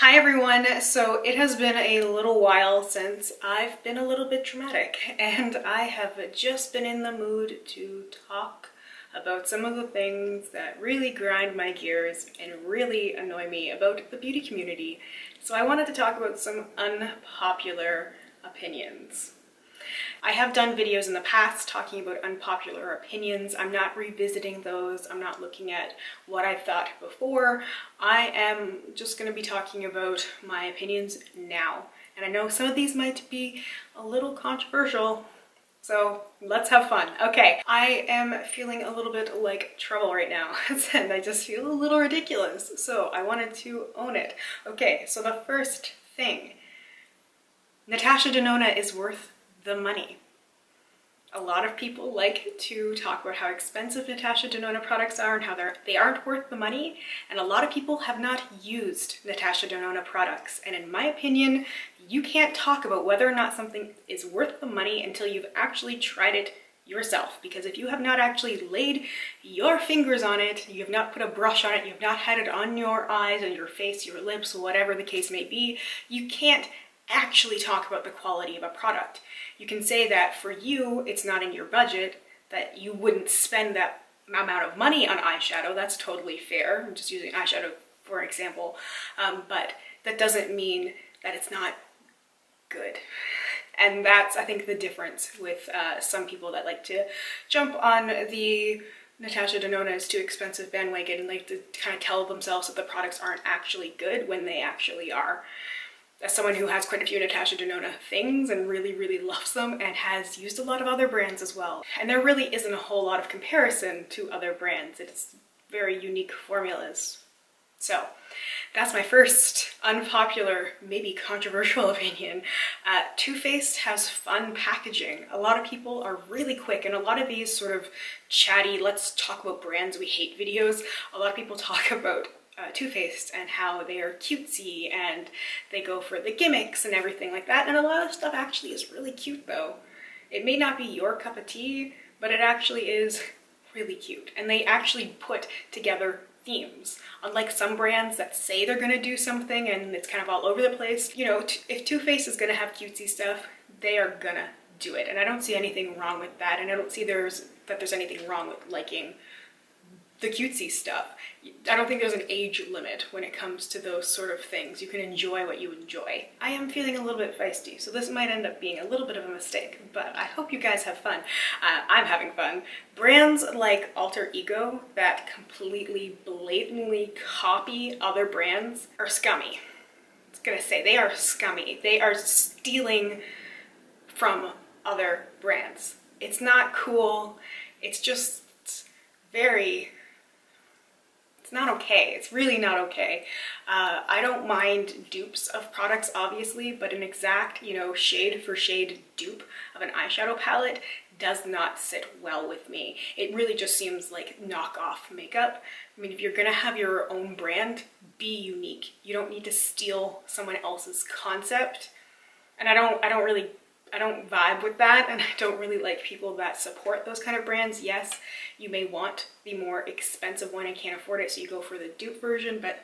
Hi everyone! So it has been a little while since I've been a little bit dramatic, and I have just been in the mood to talk about some of the things that really grind my gears and really annoy me about the beauty community. So I wanted to talk about some unpopular opinions. I have done videos in the past talking about unpopular opinions. I'm not revisiting those. I'm not looking at what I thought before. I am just going to be talking about my opinions now. And I know some of these might be a little controversial, so let's have fun. Okay, I am feeling a little bit like trouble right now, and I just feel a little ridiculous, so I wanted to own it. Okay, so the first thing, Natasha Denona is worth the money. A lot of people like to talk about how expensive Natasha Denona products are and how they aren't worth the money, and a lot of people have not used Natasha Denona products. And in my opinion, you can't talk about whether or not something is worth the money until you've actually tried it yourself. Because if you have not actually laid your fingers on it, you have not put a brush on it, you have not had it on your eyes, on your face, your lips, whatever the case may be, you can't actually talk about the quality of a product. You can say that for you, it's not in your budget, that you wouldn't spend that amount of money on eyeshadow. That's totally fair. I'm just using eyeshadow for an example. But that doesn't mean that it's not good. And that's, I think, the difference with some people that like to jump on the Natasha Denona is too expensive bandwagon and like to kind of tell themselves that the products aren't actually good when they actually are. As someone who has quite a few Natasha Denona things and really loves them and has used a lot of other brands as well. And there really isn't a whole lot of comparison to other brands. It's very unique formulas. So that's my first unpopular, maybe controversial opinion. Too Faced has fun packaging. A lot of people are really quick, and a lot of these sort of chatty, let's talk about brands we hate videos, a lot of people talk about Too Faced and how they are cutesy and they go for the gimmicks and everything like that, and a lot of stuff actually is really cute though. It may not be your cup of tea, but it actually is really cute, and they actually put together themes. Unlike some brands that say they're gonna do something and it's kind of all over the place, you know, if Too Faced is gonna have cutesy stuff, they are gonna do it, and I don't see anything wrong with that, and I don't see there's anything wrong with liking the cutesy stuff. I don't think there's an age limit when it comes to those sort of things. You can enjoy what you enjoy. I am feeling a little bit feisty, so this might end up being a little bit of a mistake, but I hope you guys have fun. I'm having fun. Brands like Alter Ego that completely, blatantly copy other brands are scummy. I was gonna say, they are scummy. They are stealing from other brands. It's not cool. It's just it's not okay. It's really not okay. I don't mind dupes of products, obviously, but an exact, you know, shade for shade dupe of an eyeshadow palette does not sit well with me. It really just seems like knockoff makeup. I mean, if you're gonna have your own brand, be unique. You don't need to steal someone else's concept. And I don't vibe with that, and I don't really like people that support those kind of brands. Yes, you may want the more expensive one and can't afford it, so you go for the dupe version, but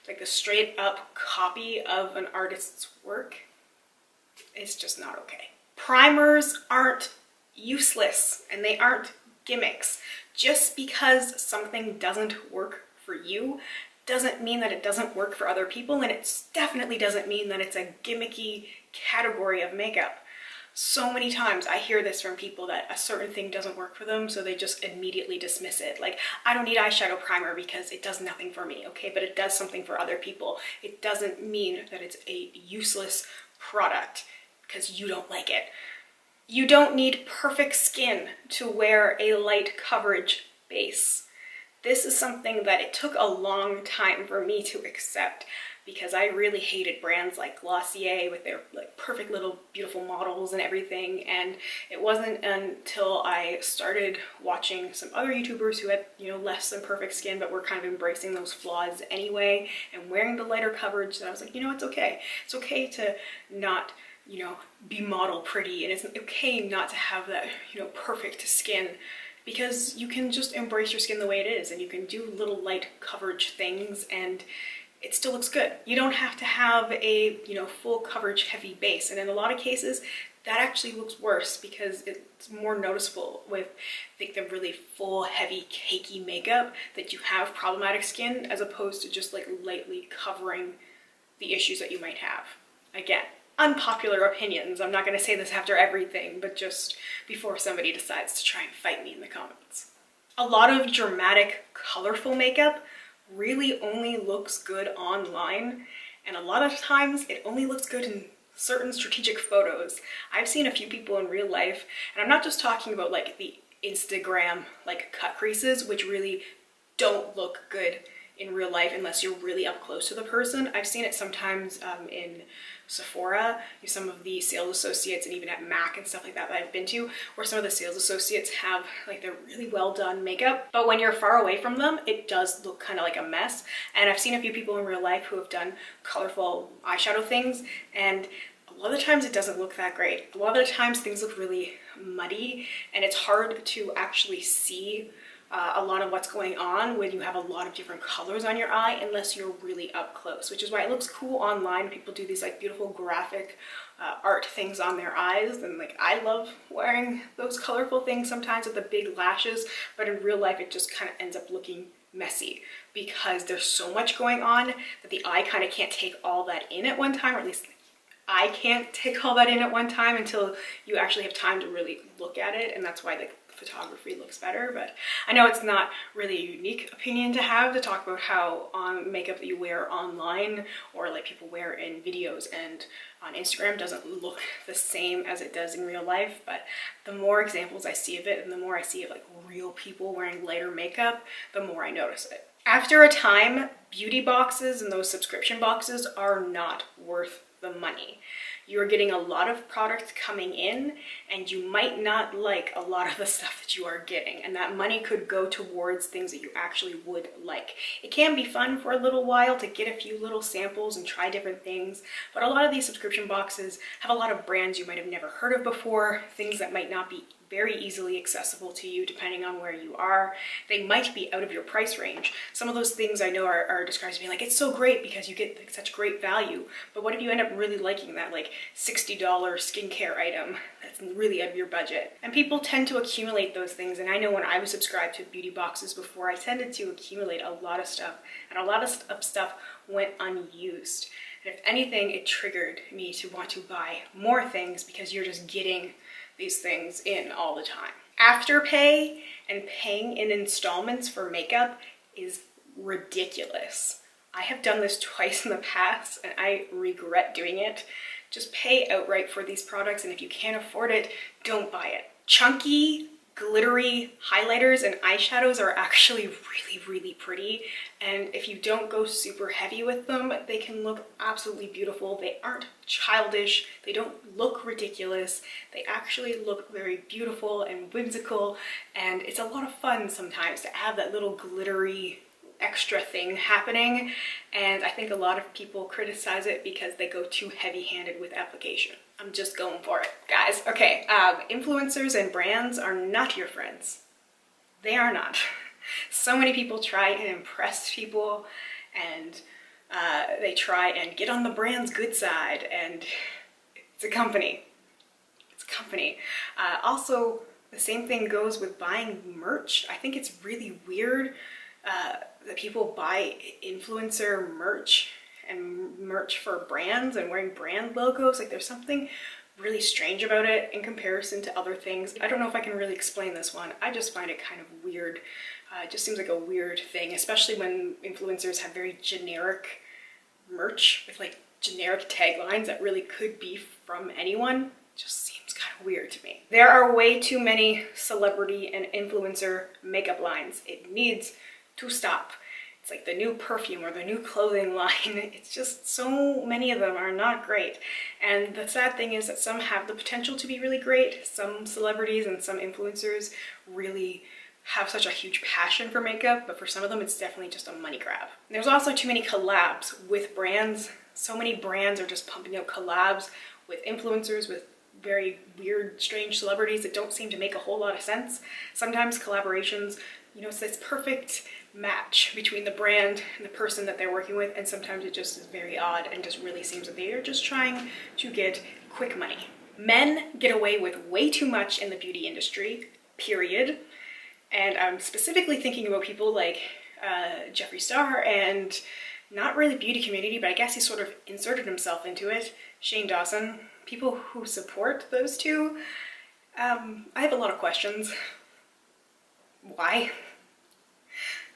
like the straight up copy of an artist's work, it's just not okay. Primers aren't useless, and they aren't gimmicks. Just because something doesn't work for you doesn't mean that it doesn't work for other people, and it definitely doesn't mean that it's a gimmicky category of makeup. So many times I hear this from people that a certain thing doesn't work for them, so they just immediately dismiss it. Like, I don't need eyeshadow primer because it does nothing for me. Okay, but it does something for other people. It doesn't mean that it's a useless product because you don't like it. You don't need perfect skin to wear a light coverage base. This is something that it took a long time for me to accept, because I really hated brands like Glossier with their like perfect little beautiful models and everything, and it wasn't until I started watching some other YouTubers who had, you know, less than perfect skin but were kind of embracing those flaws anyway and wearing the lighter coverage that I was like, you know, it's okay. It's okay to not, you know, be model pretty, and it's okay not to have that, you know, perfect skin, because you can just embrace your skin the way it is, and you can do little light coverage things, and it still looks good. You don't have to have a, you know, full coverage heavy base. And in a lot of cases, that actually looks worse because it's more noticeable with, I think, the really full, heavy, cakey makeup that you have problematic skin, as opposed to just like lightly covering the issues that you might have. Again, unpopular opinions. I'm not going to say this after everything, but just before somebody decides to try and fight me in the comments. A lot of dramatic, colorful makeup really only looks good online, and a lot of times it only looks good in certain strategic photos. I've seen a few people in real life, and I'm not just talking about like the Instagram like cut creases, which really don't look good in real life unless you're really up close to the person. I've seen it sometimes in Sephora, some of the sales associates, and even at MAC and stuff like that I've been to, where some of the sales associates have like their really well done makeup, but when you're far away from them, it does look kind of like a mess. And I've seen a few people in real life who have done colorful eyeshadow things, and a lot of the times it doesn't look that great. A lot of the times things look really muddy, and it's hard to actually see a lot of what's going on when you have a lot of different colors on your eye, unless you're really up close, which is why it looks cool online. People do these like beautiful graphic art things on their eyes, and like I love wearing those colorful things sometimes with the big lashes, but in real life it just kind of ends up looking messy because there's so much going on that the eye kind of can't take all that in at one time, or at least I can't take all that in at one time until you actually have time to really look at it, and that's why the photography looks better. But I know it's not really a unique opinion to have, to talk about how makeup that you wear online or like people wear in videos and on Instagram doesn't look the same as it does in real life. But the more examples I see of it, and the more I see of like real people wearing lighter makeup, the more I notice it. After a time, beauty boxes and those subscription boxes are not worth the money. You're getting a lot of product coming in, and you might not like a lot of the stuff that you are getting, and that money could go towards things that you actually would like. It can be fun for a little while to get a few little samples and try different things, but a lot of these subscription boxes have a lot of brands you might have never heard of before, things that might not be very easily accessible to you depending on where you are. They might be out of your price range. Some of those things I know are described as being like, it's so great because you get like such great value, but what if you end up really liking that like $60 skincare item that's really out of your budget? And people tend to accumulate those things, and I know when I was subscribed to beauty boxes before, I tended to accumulate a lot of stuff, and a lot of stuff went unused. And if anything, it triggered me to want to buy more things because you're just getting these things in all the time. Afterpay and paying in installments for makeup is ridiculous. I have done this twice in the past and I regret doing it. Just pay outright for these products, and if you can't afford it, don't buy it. Chunky, glittery highlighters and eyeshadows are actually really, really pretty, and if you don't go super heavy with them, they can look absolutely beautiful. They aren't childish, they don't look ridiculous, they actually look very beautiful and whimsical, and it's a lot of fun sometimes to have that little glittery extra thing happening. And I think a lot of people criticize it because they go too heavy-handed with application. I'm just going for it, guys. Okay, influencers and brands are not your friends. They are not. So many people try and impress people, and they try and get on the brand's good side, and it's a company. It's a company. Also, the same thing goes with buying merch. I think it's really weird that people buy influencer merch and merch for brands and wearing brand logos. Like, there's something really strange about it in comparison to other things. I don't know if I can really explain this one. I just find it kind of weird. It just seems like a weird thing, especially when influencers have very generic merch with like generic taglines that really could be from anyone. It just seems kind of weird to me. There are way too many celebrity and influencer makeup lines. It needs to stop. It's like the new perfume or the new clothing line. It's just so many of them are not great. And the sad thing is that some have the potential to be really great. Some celebrities and some influencers really have such a huge passion for makeup, but for some of them it's definitely just a money grab. There's also too many collabs with brands. So many brands are just pumping out collabs with influencers, with very weird, strange celebrities that don't seem to make a whole lot of sense. Sometimes collaborations, you know, it's this perfect match between the brand and the person that they're working with, and sometimes it just is very odd and just really seems that they are just trying to get quick money. Men get away with way too much in the beauty industry, period. And I'm specifically thinking about people like Jeffree Star and not really beauty community, but I guess he sort of inserted himself into it, Shane Dawson. People who support those two, I have a lot of questions. Why?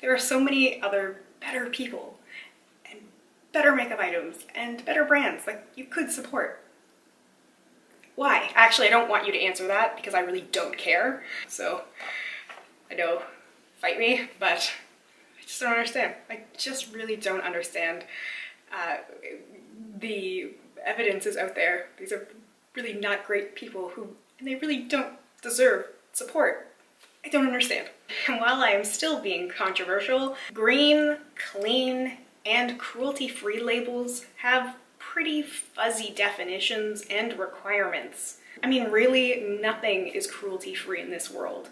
There are so many other better people and better makeup items and better brands that you could support. Why? Actually, I don't want you to answer that because I really don't care. So, I know, fight me, but I just don't understand. I just really don't understand. The evidence is out there. These are really not great people and they really don't deserve support. I don't understand. And while I am still being controversial, green, clean, and cruelty-free labels have pretty fuzzy definitions and requirements. I mean, really, nothing is cruelty-free in this world.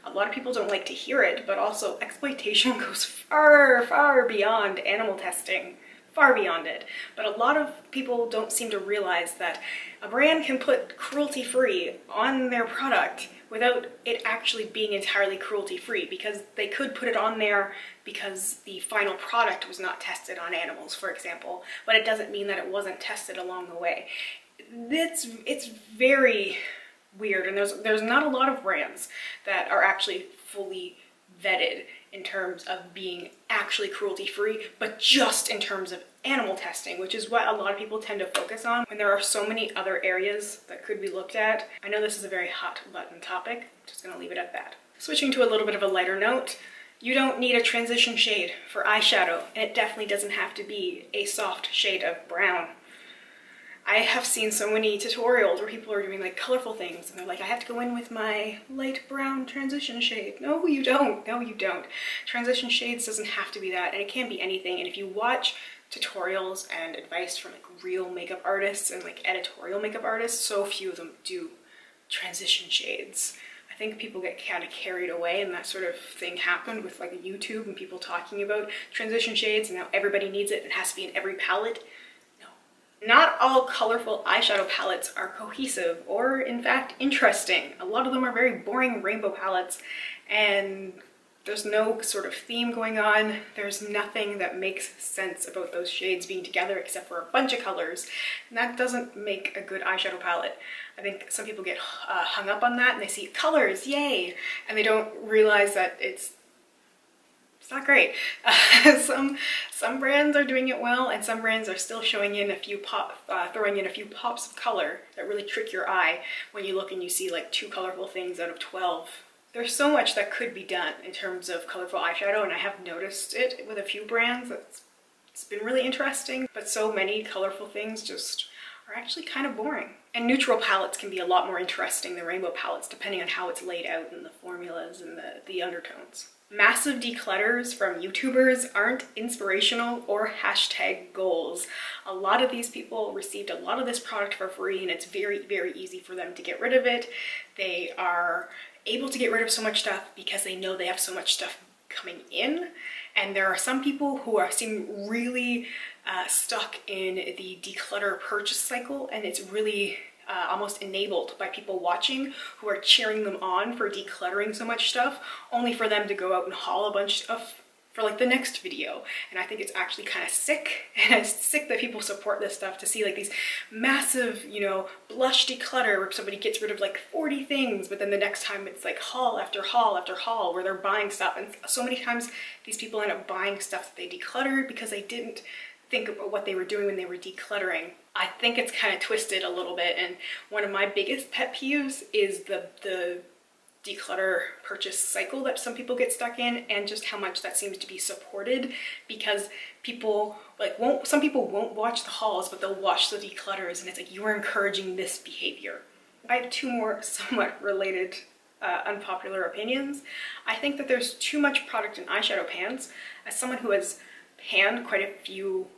A lot of people don't like to hear it, but also exploitation goes far, far beyond animal testing. Far beyond it. But a lot of people don't seem to realize that a brand can put cruelty-free on their product without it actually being entirely cruelty-free, because they could put it on there because the final product was not tested on animals, for example, but it doesn't mean that it wasn't tested along the way. It's very weird, and there's not a lot of brands that are actually fully vetted in terms of being actually cruelty-free, but just in terms of animal testing, which is what a lot of people tend to focus on when there are so many other areas that could be looked at. I know this is a very hot button topic, just gonna leave it at that. Switching to a little bit of a lighter note, you don't need a transition shade for eyeshadow, and it definitely doesn't have to be a soft shade of brown. I have seen so many tutorials where people are doing like colorful things and they're like, I have to go in with my light brown transition shade. No, you don't. No, you don't. Transition shades doesn't have to be that, and it can be anything. And if you watch tutorials and advice from like real makeup artists and like editorial makeup artists, so few of them do transition shades. I think people get kind of carried away, and that sort of thing happened with like YouTube and people talking about transition shades and now everybody needs it. It has to be in every palette. Not all colorful eyeshadow palettes are cohesive or, in fact, interesting. A lot of them are very boring rainbow palettes, and there's no sort of theme going on. There's nothing that makes sense about those shades being together except for a bunch of colors, and that doesn't make a good eyeshadow palette. I think some people get hung up on that, and they see colors, yay, and they don't realize that it's not great. Some brands are doing it well, and some brands are still showing in a few throwing in a few pops of color that really trick your eye when you look and you see like 2 colorful things out of 12. There's so much that could be done in terms of colorful eyeshadow, and I have noticed it with a few brands. It's been really interesting, but so many colorful things just are actually kind of boring. And neutral palettes can be a lot more interesting than rainbow palettes, depending on how it's laid out and the formulas and the undertones. Massive declutters from YouTubers aren't inspirational or hashtag goals. A lot of these people received a lot of this product for free, and it's very, very easy for them to get rid of it. They are able to get rid of so much stuff because they know they have so much stuff coming in. And there are some people who seem really stuck in the declutter purchase cycle, and it's really almost enabled by people watching who are cheering them on for decluttering so much stuff, only for them to go out and haul a bunch of stuff for like the next video. And I think it's actually kind of sick, and it's sick that people support this stuff, to see like these massive, you know, blush declutter where somebody gets rid of like 40 things, but then the next time it's like haul after haul after haul where they're buying stuff. And so many times these people end up buying stuff that they decluttered because they didn't think about what they were doing when they were decluttering. I think it's kind of twisted a little bit, and one of my biggest pet peeves is the declutter purchase cycle that some people get stuck in, and just how much that seems to be supported, because people like some people won't watch the hauls, but they'll watch the declutters, and it's like, you are encouraging this behavior. I have 2 more somewhat related unpopular opinions. I think that there's too much product in eyeshadow pans. As someone who has panned quite a few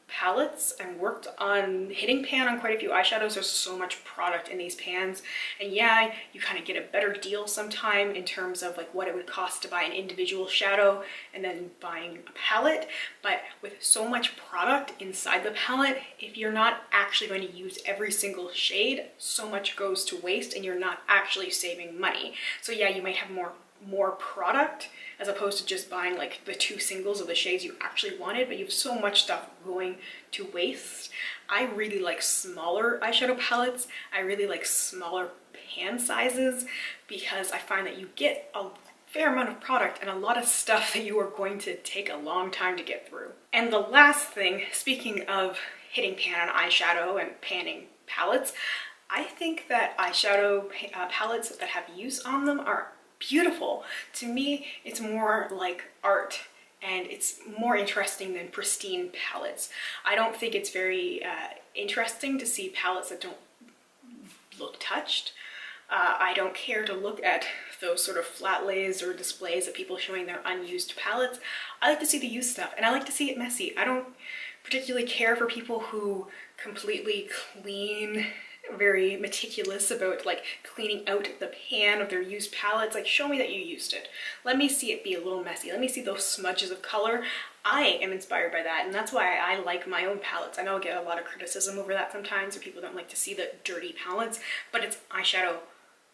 palettes and worked on hitting pan on quite a few eyeshadows. There's so much product in these pans, and yeah, you kind of get a better deal sometime in terms of like what it would cost to buy an individual shadow and then buying a palette. But with so much product inside the palette, if you're not actually going to use every single shade, so much goes to waste and you're not actually saving money. So yeah, you might have more product as opposed to just buying like the 2 singles of the shades you actually wanted, but you have so much stuff going to waste. I really like smaller eyeshadow palettes. I really like smaller pan sizes because I find that you get a fair amount of product and a lot of stuff that you are going to take a long time to get through. And the last thing, speaking of hitting pan on eyeshadow and panning palettes, I think that eyeshadow palettes that have use on them are beautiful. To me, it's more like art and it's more interesting than pristine palettes. I don't think it's very interesting to see palettes that don't look touched. I don't care to look at those sort of flat lays or displays of people showing their unused palettes. I like to see the used stuff and I like to see it messy. I don't particularly care for people who completely clean, very meticulous about like cleaning out the pan of their used palettes. Like, show me that you used it. Let me see it be a little messy. Let me see those smudges of color. I am inspired by that, and that's why I like my own palettes. I know I get a lot of criticism over that sometimes, or people don't like to see the dirty palettes, but it's eyeshadow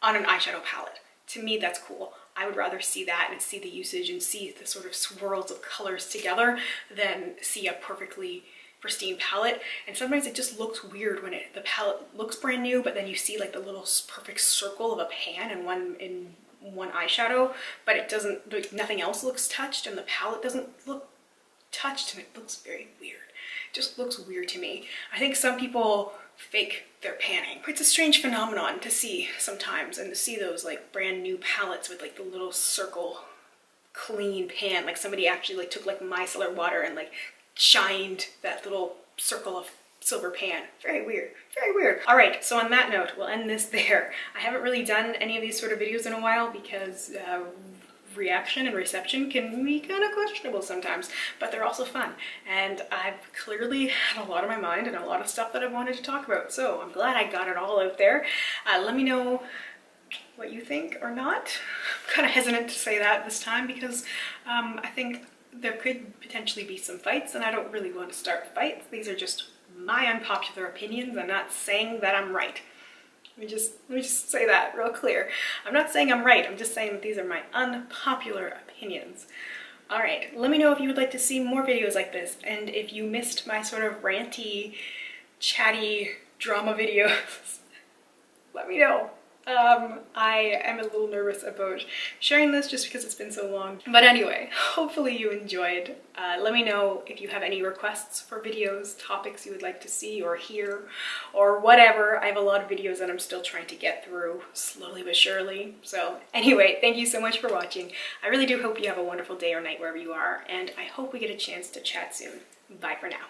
on an eyeshadow palette. To me, that's cool. I would rather see that and see the usage and see the sort of swirls of colors together than see a perfectly pristine palette. And sometimes it just looks weird when the palette looks brand new, but then you see like the little perfect circle of a pan in one eyeshadow, but it doesn't, like, nothing else looks touched and the palette doesn't look touched, and it looks very weird. It just looks weird to me. I think some people fake their panning. It's a strange phenomenon to see sometimes, and to see those like brand new palettes with like the little circle clean pan, like somebody actually like took like micellar water and like shined that little circle of silver pan. Very weird, very weird. All right, so on that note, we'll end this there. I haven't really done any of these sort of videos in a while because reaction and reception can be kind of questionable sometimes, but they're also fun. And I've clearly had a lot on my mind and a lot of stuff that I wanted to talk about. So I'm glad I got it all out there. Let me know what you think or not. I'm kind of hesitant to say that this time because I think there could potentially be some fights, and I don't really want to start fights. These are just my unpopular opinions. I'm not saying that I'm right. Let me just say that real clear. I'm not saying I'm right. I'm just saying that these are my unpopular opinions. All right, let me know if you would like to see more videos like this, and if you missed my sort of ranty, chatty drama videos, let me know. I am a little nervous about sharing this just because it's been so long. But anyway, hopefully you enjoyed. Let me know if you have any requests for videos, topics you would like to see or hear, or whatever. I have a lot of videos that I'm still trying to get through, slowly but surely. So anyway, thank you so much for watching. I really do hope you have a wonderful day or night wherever you are, and I hope we get a chance to chat soon. Bye for now.